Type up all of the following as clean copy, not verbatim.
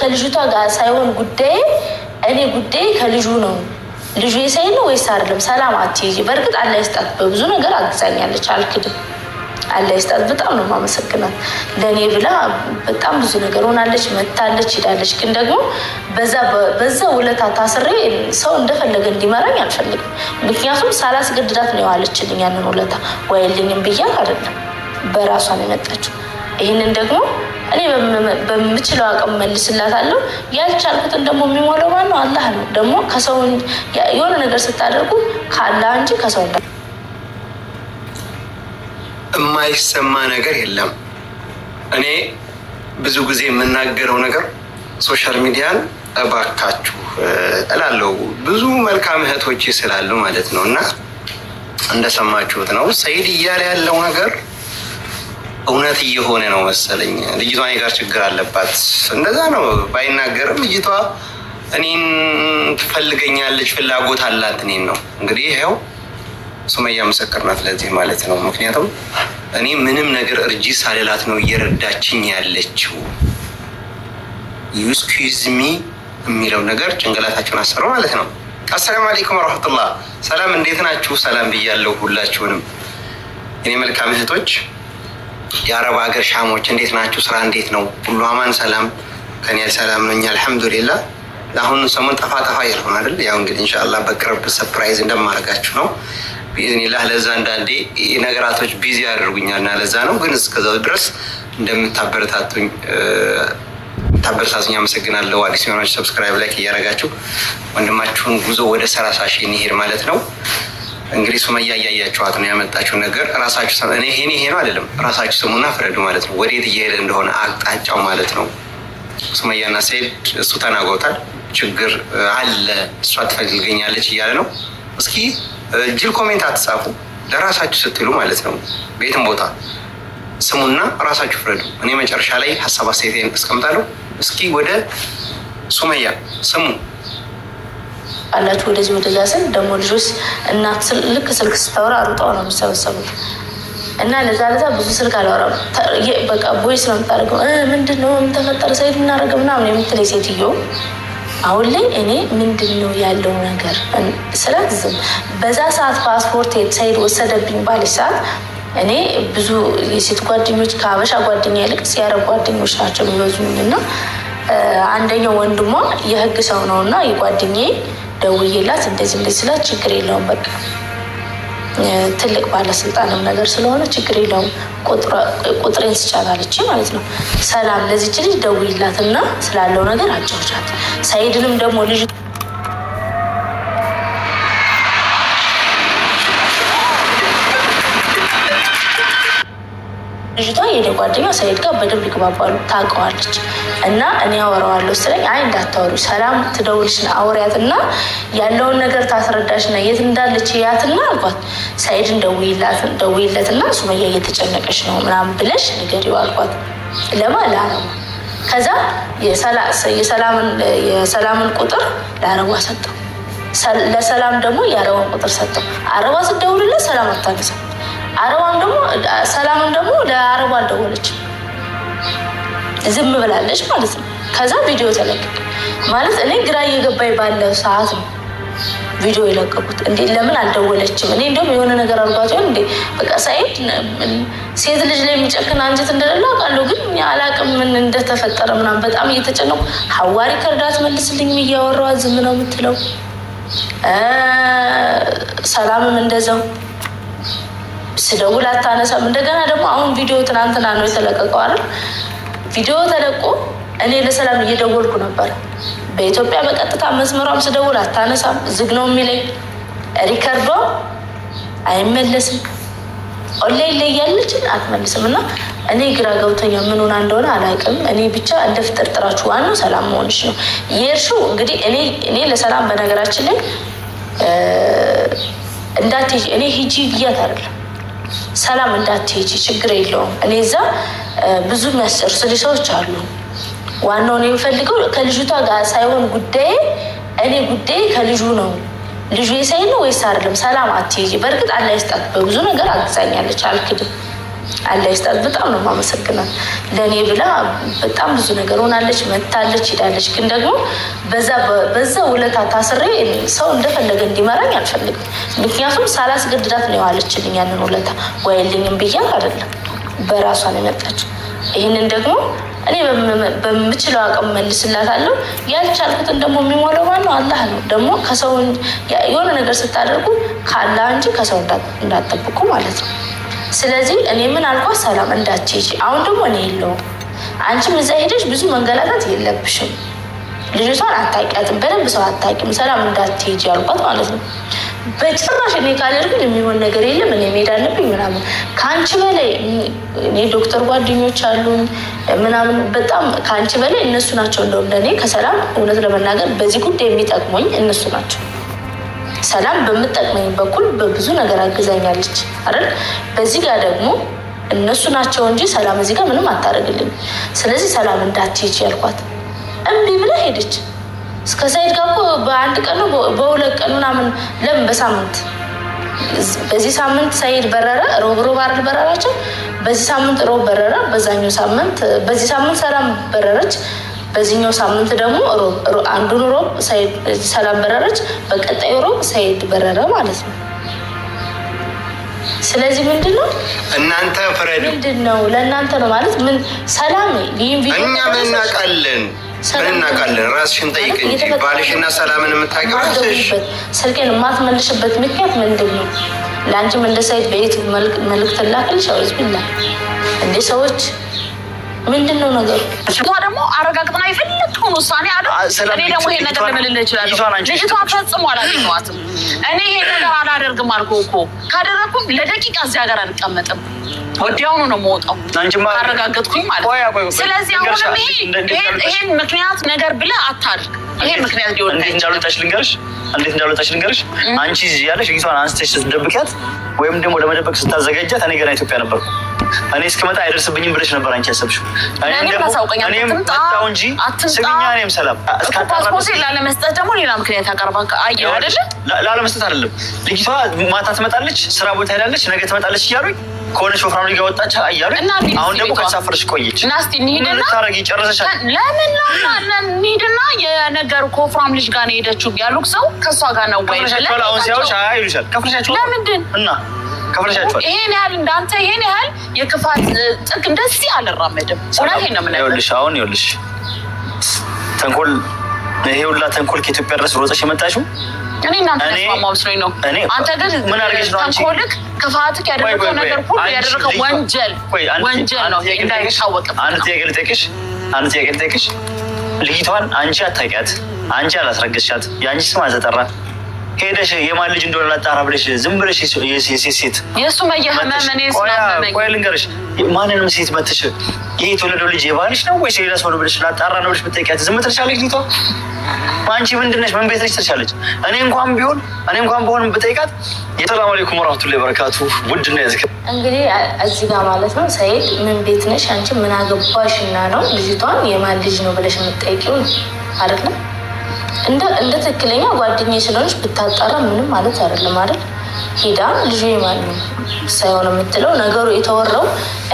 ከልጅቷ ጋር ሳይሆን ጉዳይ እኔ ጉዳይ ከልጁ ነው። ልጁ የሳይ ነው ወይስ አይደለም? ሰላም አትይጂ። በእርግጥ አላህ ይስጣት በብዙ ነገር አግዛኛለች፣ አልክድም። አላህ ይስጣት። በጣም ነው የማመሰግናት። ለእኔ ብላ በጣም ብዙ ነገር ሆናለች፣ መታለች፣ ሄዳለች። ግን ደግሞ በዛ ውለታ ታስሬ ሰው እንደፈለገ እንዲመራኝ አልፈልግም። ምክንያቱም ሳላስገድዳት ነው የዋለችልኝ ያንን ውለታ። ወይልኝም ብያት አይደለም፣ በራሷ ነው የመጣችው። ይህንን ደግሞ እኔ በምችለው አቅም መልስላታለሁ። ያልቻልኩትን ደግሞ የሚሞላው ማነው? አላህ ነው። ደግሞ ከሰው የሆነ ነገር ስታደርጉ ከአላህ እንጂ ከሰው የማይሰማ ነገር የለም። እኔ ብዙ ጊዜ የምናገረው ነገር ሶሻል ሚዲያን እባካችሁ እላለሁ፣ ብዙ መልካም እህቶች ስላሉ ማለት ነው። እና እንደሰማችሁት ነው ሰይድ እያለ ያለው ነገር እውነት እየሆነ ነው መሰለኝ። ልጅቷ እኔ ጋር ችግር አለባት፣ እንደዛ ነው ባይናገርም ልጅቷ እኔን ትፈልገኛለች፣ ፍላጎት አላት እኔን ነው። እንግዲህ ይኸው ሱመያ ምስክር ናት ለዚህ ማለት ነው። ምክንያቱም እኔ ምንም ነገር እርጂ ሳልላት ነው እየረዳችኝ ያለችው። ዩስኪዝ ሚ የሚለው ነገር ጭንቅላታችሁን አሰሩ ማለት ነው። አሰላሙ አለይኩም ወረህመቱላህ። ሰላም፣ እንዴት ናችሁ? ሰላም ብያለሁ ሁላችሁንም እኔ መልካም እህቶች፣ የአረብ ሀገር ሻሞች እንዴት ናችሁ? ስራ እንዴት ነው? ሁሉ አማን ሰላም? ከኔ ሰላም ነኝ አልሐምዱሊላህ። አሁን ሰሞን ጠፋ ያልሆነ አይደል? ያው እንግዲህ ኢንሻአላህ በቅርብ ሰርፕራይዝ እንደማደርጋችሁ ነው ቢኢዝኒላህ። ለዛ አንዳንዴ ነገራቶች ቢዚ ያደርጉኛል እና ለዛ ነው። ግን እስከዛው ድረስ እንደምታበረታቱኝ አመሰግናለሁ። አዲስ የሆናችሁ ሰብስክራይብ፣ ላይክ እያደረጋችሁ ወንድማችሁን ጉዞ ወደ 30 ሺህ እንሂድ ማለት ነው። እንግዲህ ሱመያ እያያችኋት ነው ያመጣችው ነገር። ራሳችሁ ይሄ ነው አይደለም፣ ራሳችሁ ስሙና ፍረዱ ማለት ነው። ወዴት እየሄደ እንደሆነ አቅጣጫው ማለት ነው። ሱመያና ሰይድ እሱ ተናግሮታል። ችግር አለ፣ እሷ ትፈልገኛለች እያለ ነው። እስኪ ጅል ኮሜንት አትጻፉ፣ ለራሳችሁ ስትሉ ማለት ነው። ቤትም ቦታ ስሙና ራሳችሁ ፍረዱ። እኔ መጨረሻ ላይ ሀሳብ አስተያየቴን አስቀምጣለሁ። እስኪ ወደ ሱመያ ስሙ አላችሁ። ወደዛ ስል ደግሞ ልጆች እናት ልክ ስልክ ስታወራ አሩጣው ነው የሚሰበሰቡት እና ለዛ ብዙ ስልክ አላወራም። በቃ ቦይስ ነው የምታደርገው። ምንድን ነው የምተፈጠረ ሰይድ እናደርገው ምናምን የምትለኝ ሴትዮ አሁን ላይ እኔ ምንድን ነው ያለው ነገር ስለዝም በዛ ሰዓት ፓስፖርት ሰይድ ወሰደብኝ ባለች ሰዓት እኔ ብዙ የሴት ጓደኞች ከሀበሻ ጓደኛ ይልቅ የአረብ ጓደኞች ናቸው የሚበዙኝ እና አንደኛው ወንድሟ የህግ ሰው ነው እና የጓደኛዬ ደውዬላት እንደዚህ ስላት ችግር የለውም በቃ ትልቅ ባለስልጣንም ነገር ስለሆነ ችግር የለውም ቁጥሬን ስጫታለች ማለት ነው። ሰላም ለዚች ልጅ ደውይላት እና ስላለው ነገር አጫውቻት። ሰይድንም ደግሞ ልጅቷ የኔ ጓደኛ ሰይድ ጋር በደንብ ይግባባሉ፣ ታውቀዋለች እና እኔ አወራዋለሁ ስለኝ አይ እንዳታወሩ ሰላም ትደውልሽና አውሪያትና ያለውን ነገር ታስረዳሽና የት እንዳለች ያትና አልኳት። ሰይድን ደውይለትና ሱመያ እየተጨነቀች ነው ምናምን ብለሽ ንገሪው አልኳት። ለአረቡ ከዛ የሰላምን ቁጥር ለአረቧ ሰጠው፣ ለሰላም ደግሞ የአረቧን ቁጥር ሰጠው። አረቧ ስትደውልለት ሰላም አታነሳም። ሰላምን ደግሞ ለአረቧ አልደወለችም፣ ዝም ብላለች ማለት ነው። ከዛ ቪዲዮ ተለቀቀ ማለት እኔ ግራ እየገባኝ ባለው ሰዓት ነው ቪዲዮ የለቀቁት። እንዴ ለምን አልደወለችም? እኔ እንደውም የሆነ ነገር አድርጓት ይሆን እንዴ? በቃ ሰይድ ሴት ልጅ ላይ የሚጨክን አንጀት እንደሌለ አውቃለሁ፣ ግን አላቅም ምን እንደተፈጠረ ምናምን በጣም እየተጨነቁ ሀዋሪ ከእርዳት መልስልኝ እያወራኋት ዝም ነው የምትለው። ሰላምም እንደዛው ስደውል አታነሳም። እንደገና ደግሞ አሁን ቪዲዮ ትናንትና ነው የተለቀቀው አይደል? ቪዲዮ ተለቆ እኔ ለሰላም እየደወልኩ ነበር በኢትዮጵያ በቀጥታ መስመሯም ስደውል አታነሳም፣ ዝግ ነው የሚለኝ። ሪከርዷ አይመለስም፣ ኦንላይን ላይ ያለችን አትመልስም። እና እኔ ግራ ገብቶኛ ምን ሆና እንደሆነ አላውቅም። እኔ ብቻ እንደ ፍጥርጥራችሁ ዋናው ሰላም መሆንሽ ነው የእርሺው። እንግዲህ እኔ ለሰላም በነገራችን ላይ እንዳትሄጂ እኔ ሂጂ ብያት አይደለም፣ ሰላም እንዳትሄጂ ችግር የለውም እኔ እዛ ብዙ የሚያስጨርሱልኝ ሰዎች አሉ። ዋናው ነው የሚፈልገው ከልጅቷ ጋር ሳይሆን ጉዳይ እኔ ጉዳይ ከልጁ ነው። ልጁ የሳይ ነው ወይስ አይደለም? ሰላም አትሄጂ። በእርግጥ አላህ ይስጣት በብዙ ነገር አግዛኛለች፣ አልክድም። አላህ ይስጣት። በጣም ነው የማመሰግናት። ለእኔ ብላ በጣም ብዙ ነገር ሆናለች፣ መታለች፣ ሄዳለች። ግን ደግሞ በዛ ውለታ ታስሬ ሰው እንደፈለገ እንዲመራኝ አልፈልግም። ምክንያቱም ሳላስገድዳት ነው የዋለችልኝ ያንን ውለታ። ወይልኝም ብያት አይደለም፣ በራሷ ነው የመጣችው። ይህንን ደግሞ እኔ በምችለው አቅም መልስላታለሁ። ያልቻልኩትን ደግሞ የሚሞላው ማነው? አላህ ነው። ደግሞ ከሰው የሆነ ነገር ስታደርጉ ከአላህ እንጂ ከሰው እንዳትጠብቁ ማለት ነው። ስለዚህ እኔ ምን አልኳት? ሰላም እንዳትሄጂ። አሁን ደግሞ እኔ የለውም፣ አንቺም እዛ ሄደሽ ብዙ መንገላታት የለብሽም። ልጅቷን አታውቂያትም፣ በደንብ ሰው አታውቂም። ሰላም እንዳትሄጂ አልኳት ማለት ነው። በጭራሽ እኔ ካደርግን የሚሆን ነገር የለም፣ እኔ መሄድ አለብኝ ምናምን። ከአንቺ በላይ እኔ ዶክተር ጓደኞች አሉኝ ምናምን፣ በጣም ከአንቺ በላይ እነሱ ናቸው። እንደውም ለእኔ ከሰላም እውነት ለመናገር በዚህ ጉዳይ የሚጠቅሙኝ እነሱ ናቸው። ሰላም በምጠቅመኝ በኩል በብዙ ነገር አግዛኛለች አይደል? በዚህ ጋር ደግሞ እነሱ ናቸው እንጂ ሰላም እዚህ ጋር ምንም አታደርግልኝ። ስለዚህ ሰላም እንዳትሄጂ ያልኳት እምቢ ብላ ሄደች። እስከ ሳይድ ጋር እኮ በአንድ ቀን ነው በሁለት ቀን ምናምን፣ ለምን በሳምንት በዚህ ሳምንት ሳይድ በረረ፣ ሮብ አይደል በረራቸው። በዚህ ሳምንት ሮብ በረረ፣ በዚህ ሳምንት ሰላም በረረች። በዚህኛው ሳምንት ደግሞ አንዱን ሮብ ሰላም በረረች፣ በቀጣዩ ሮብ ሳይድ በረረ ማለት ነው። ስለዚህ ምንድነው እናንተ ፍረዱ። ምንድነው ለእናንተ ነው ማለት ምን? ሰላም እኛ ምን እናውቃለን? ራስሽን ጠይቅ እንጂ ባልሽና ሰላምን የምታውቂው ራስሽ። ስልኬን የማትመልሽበት ምክንያት ምንድን ነው? ለአንቺም እንደ ሳይት በዩቲዩብ መልዕክት ላክልሽ። አውዝ ቢላ እንዴ ሰዎች ምንድን ነው ነገሩ? ደግሞ አረጋግጥና የፈለግከውን ውሳኔ አለ። እኔ ደግሞ ይሄን ነገር ልምልልህ እችላለሁ። ልጅቷ ፈጽሞ አላገኘኋትም። እኔ ይሄን ነገር አላደርግም አልኩህ እኮ። ካደረግኩም ለደቂቃ እዚህ ሀገር አልቀመጥም፣ ወዲያውኑ ነው የምወጣው ካረጋገጥኩኝ ማለት ነው። ስለዚህ አሁንም ይሄን ምክንያት ነገር ብለህ አታድርግ። ይሄን ምክንያት ሊሆን እንዴት እንዳልወጣች ልንገርሽ። አንቺ እዚህ ያለሽ ልጅቷን አንስተሽ ስትደብቂያት ወይም ደግሞ ለመደበቅ ስታዘጋጃት እኔ ገና ኢትዮጵያ ነበርኩ። እኔ እስክመጣ አይደርስብኝም ብለሽ ነበር አንቺ ያሰብሽው። እኔም መጣሁ እንጂ ስግኛ እኔም ሰላም ፓስፖርት ላለመስጠት ደግሞ ሌላ ምክንያት ያቀርባል። አየሁ አይደለ? ላለመስጠት አይደለም። ልጅቷ ማታ ትመጣለች፣ ስራ ቦታ ሄዳለች፣ ነገ ትመጣለች እያሉኝ ከሆነች ወፍራም ልጅ ጋር ወጣች እያሉኝ፣ አሁን ደግሞ ከተሳፈረች ቆየች። እና እስኪ እንሂድና ታረጊ ጨረሰሻል። ለምን እንሂድና የነገሩ ከወፍራም ልጅ ጋር ነው የሄደችው ያሉት ሰው ከእሷ ጋር ነው ወይ? አሁን ሲያዩሽ ይሉሻል። ከፍለሻቸው ለምንድን እና ከፍለሻቸዋል። ይሄን ያህል እንዳንተ ይሄን ያህል የክፋት ጥግ እንደዚህ አልራመድም። እውነቴን ነው የምነግርሽ። ይኸውልሽ አሁን ይኸውልሽ ተንኮል፣ ይሄ ሁላ ተንኮል ከኢትዮጵያ ድረስ ሮጠሽ የመጣሽው እኔ እናንተ ተስማማ መስሎኝ ነው። አንተ ግን ምን አድርገሽ ነው አንቺ? ተንኮልክ፣ ክፋትክ ያደረገው ነገር ሁሉ ያደረገው ወንጀል ነው እንዳይታወቅም። አንድ ጥያቄ ልጠይቅሽ። ልጅቷን አንቺ አታውቂያት፣ አንቺ አላስረገዝሻት፣ የአንቺ ስም አልተጠራ። ሄደሽ የማን ልጅ እንደሆነ ላጣራ ብለሽ ዝም ብለሽ ሴት የእሱ መየህመም እኔ ስላመመኝ ቆይ ልንገርሽ፣ ማንንም ሴት መትሽ ይሄ የተወለደው ልጅ የባልሽ ነው ወይስ ሌላ ሰው ነው ብለሽ ላጣራ ነው ብለሽ ብትጠይቂያት ዝም ትልሻለች ልጅቷ? አንቺ ምንድን ነሽ? ምን ቤት ነሽ ትልሻለች? እኔ እንኳን በሆን ብጠይቃት የሰላም አለይኩም ወራህመቱላሂ ወበረካቱ ውድ ነው ያዝከ። እንግዲህ እዚህ ጋር ማለት ነው ሰይድ ምን ቤት ነሽ አንቺ ምን አገባሽና ነው ልጅቷን የማን ልጅ ነው ብለሽ የምትጠይቂው አይደለም? እንደ ትክክለኛ ጓደኛዬ ስለሆነች ብታጣራ ምንም ማለት አይደለም አይደል? ሄዳ ልጁ የማን ነው ሳይሆን የምትለው ነገሩ የተወራው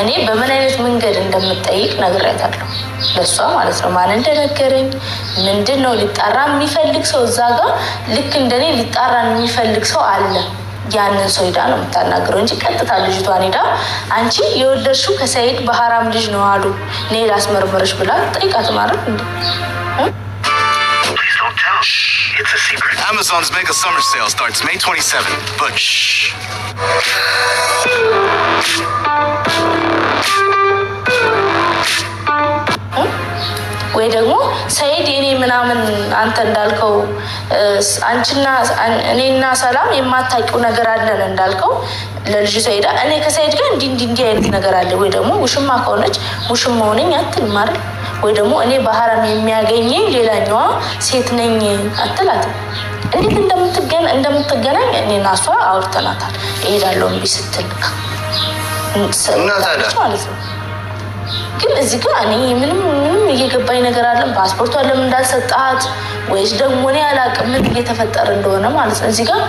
እኔ በምን አይነት መንገድ እንደምጠይቅ ነግሬያታለሁ ለሷ ማለት ነው። ማን እንደነገረኝ ምንድን ነው ሊጣራ የሚፈልግ ሰው እዛ ጋር ልክ እንደኔ ሊጣራ የሚፈልግ ሰው አለ። ያንን ሰው ሄዳ ነው የምታናግረው እንጂ ቀጥታ ልጅቷን ሄዳ አንቺ የወለድሽው ከሰይድ በሐራም ልጅ ነው አሉ እኔ ላስመርምርሽ ብላ ጠይቃት ማለት እንዴ? It's a secret. Amazon's mega summer sale starts May 27. But shh. ወይ ደግሞ ሰይድ የኔ ምናምን አንተ እንዳልከው አንቺና እኔና ሰላም የማታውቂው ነገር አለን እንዳልከው ለልጅ ሰይዳ እኔ ከሰይድ ጋር እንዲህ አይነት ነገር አለ ወይ ደግሞ ውሽማ ከሆነች ውሽማ ሆነኝ አትልም አይደል? ወይ ደግሞ እኔ በሐራም የሚያገኘኝ ሌላኛዋ ሴት ነኝ አትላትም። እንዴት እንደምትገናኝ እኔና እሷ አውርተናታል። እሄዳለሁ እምቢ ስትል እና ታዲያ ማለት ነው ግን እዚህ ጋር እኔ ምንም እየገባኝ ነገር አለም። ፓስፖርቷን ለምን እንዳልሰጣት ወይስ ደግሞ እኔ አላውቅም ምን እየተፈጠረ እንደሆነ ማለት ነው። እዚህ ጋር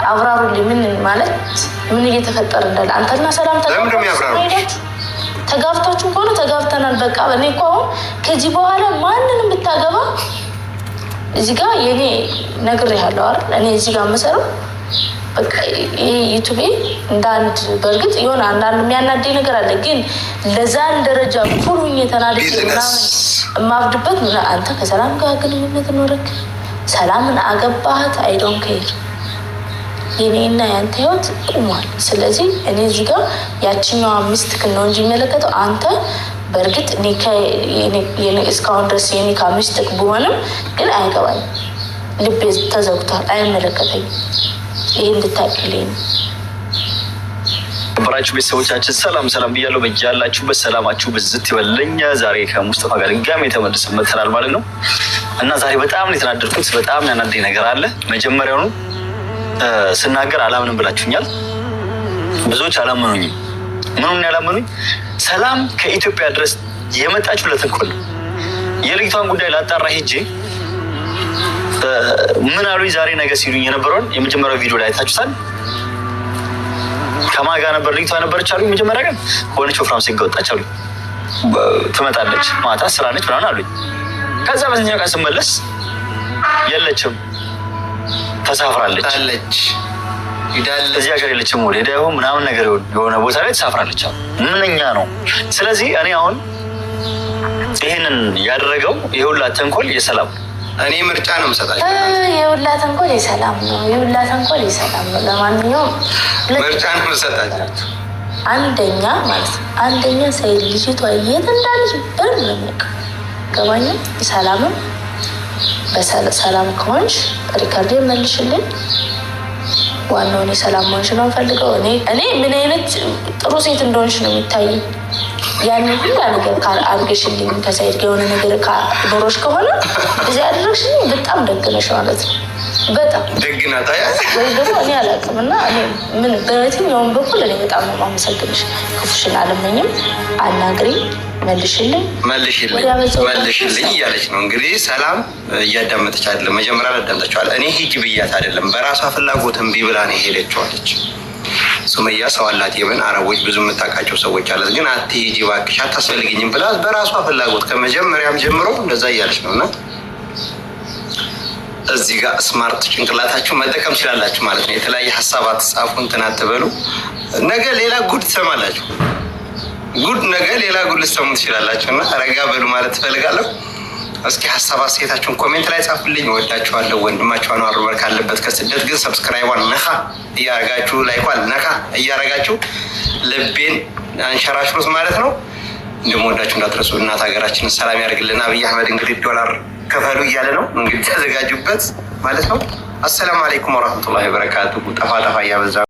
አብራሩልኝ። ምን ማለት ምን እየተፈጠረ እንዳለ አንተና ሰላም ተጋብታችሁ ከሆነ ተጋብተናል በቃ። እኔ እኮ አሁን ከዚህ በኋላ ማንንም ብታገባ እዚህ ጋር የኔ ነግሬሃለሁ አይደል? እኔ እዚህ ጋር መሰረው በቃ ዩቲዩብ እንደ አንድ በእርግጥ የሆነ አንዳንድ የሚያናደኝ ነገር አለ። ግን ለዛን ደረጃ ሁሉኝ የተናደደ ምናምን የማብድበት ምን አንተ ከሰላም ጋር ግንኙነት ኖረክ ሰላምን አገባሃት አይዶን ከይር የኔና ያንተ ህይወት ቁሟል። ስለዚህ እኔ እዚህ ጋር ያችኛዋ ሚስት ነው እንጂ የሚመለከተው አንተ በእርግጥ እስካሁን ድረስ የኒካ ሚስትክ ብሆንም ግን አይገባኝም። ልቤ ተዘግቷል። አይመለከተኝም። ይህ እንድታቅልኝ ነው። በራችሁ ቤተሰቦቻችን ሰላም ብያለሁ። በያላችሁበት ሰላማችሁ ብዝት ይበልልኝ። ዛሬ ከሙስጠፋ ጋር ድጋሜ ተመልሰን መጥተናል ማለት ነው እና ዛሬ በጣም ነው የተናደድኩት። በጣም ያናደኝ ነገር አለ። መጀመሪያውኑ ስናገር አላምንም ብላችሁኛል። ብዙዎች አላመኑኝም። ምኑን ያላመኑኝ? ሰላም ከኢትዮጵያ ድረስ የመጣችሁ ለተንኮል የልጅቷን ጉዳይ ላጣራ ሄጄ ምን አሉኝ ዛሬ ነገ ሲሉኝ የነበረውን የመጀመሪያው ቪዲዮ ላይ አይታችሁታል። ከማን ጋር ነበር ልጅቷ ነበረች አሉኝ። መጀመሪያ ግን ሆነች ወፍራም ሴት ወጣች አሉኝ። ትመጣለች ማታ ስራ ነች ምናምን አሉኝ። ከዛ በዚህኛው ቀን ስመለስ የለችም፣ ተሳፍራለች። እዚህ ሀገር የለችም። ወደ ሄዳ ይሆን ምናምን ነገር የሆነ ቦታ ላይ ተሳፍራለች አሉ። ምንኛ ነው? ስለዚህ እኔ አሁን ይህንን ያደረገው የሁላ ተንኮል የሰላም እኔ ምርጫ ነው የምሰጣቸው። የሁላ ተንኮል የሰላም ነው። የሁላ ተንኮል የሰላም ነው። ለማንኛውም ምርጫ ነው የምሰጣቸው። አንደኛ ማለት ነው አንደኛ ሰይድ ልጅቷ የት እንዳለች በደንብ ነው የሚያውቀው። ገባኝ። ሰላምም በሰላም ከሆንሽ ሪካርድ መልሽልኝ። ዋናው እኔ ሰላም መሆንሽ ነው ፈልገው። እኔ ምን አይነት ጥሩ ሴት እንደሆንሽ ነው የሚታየኝ። ያንን ሁሉ ነገር አድርገሽልኝ ከሰይድ ጋር የሆነ ነገር ኖሮሽ ከሆነ እዚህ አድርገሽልኝ በጣም ደግ ነሽ ማለት ነው። በጣም ደግ ናት። ወይ ደግሞ እኔ አላውቅም እና እኔ ምን በየትኛውም በኩል እኔ በጣም ነው የማመሰግንሽ። ክፉሽን አልመኝም። አናግሪኝ፣ መልሽልኝ እያለች ነው እንግዲህ። ሰላም እያዳመጠች አይደለም። መጀመሪያ አዳምጣችኋል። እኔ ሂጂ ብያት አይደለም፣ በራሷ ፍላጎት እምቢ ብላ ነው የሄደችዋለች። ሱመያ ሰው አላት። የምን አረቦች ብዙ የምታውቃቸው ሰዎች አላት። ግን አትሂጂ እባክሽ አታስፈልግኝም ብላ በራሷ ፍላጎት ከመጀመሪያም ጀምሮ እንደዛ እያለች ነው እና እዚህ ጋር ስማርት ጭንቅላታችሁ መጠቀም ትችላላችሁ ማለት ነው። የተለያየ ሀሳብ አትጻፉ፣ እንትን አትበሉ። ነገ ሌላ ጉድ ትሰማላችሁ። ነገ ሌላ ጉድ ልትሰሙ ትችላላችሁ እና ረጋ በሉ ማለት ትፈልጋለሁ። እስኪ ሀሳብ አስተያየታችሁን ኮሜንት ላይ ጻፉልኝ። ወዳችኋለሁ። ወንድማችሁ አንዋር ኡመር ካለበት ከስደት ግን ሰብስክራይቧን ነካ እያረጋችሁ ላይኳን ነካ እያረጋችሁ ልቤን አንሸራሽሩት ማለት ነው። እንደምወዳችሁ እንዳትረሱ። እናት ሀገራችንን ሰላም ያደርግልን። አብይ አህመድ እንግዲህ ዶላር ከፈሉ እያለ ነው እንግዲህ ተዘጋጁበት ማለት ነው። አሰላሙ አለይኩም ወራህመቱላሂ ወበረካቱሁ። ጠፋ እያበዛ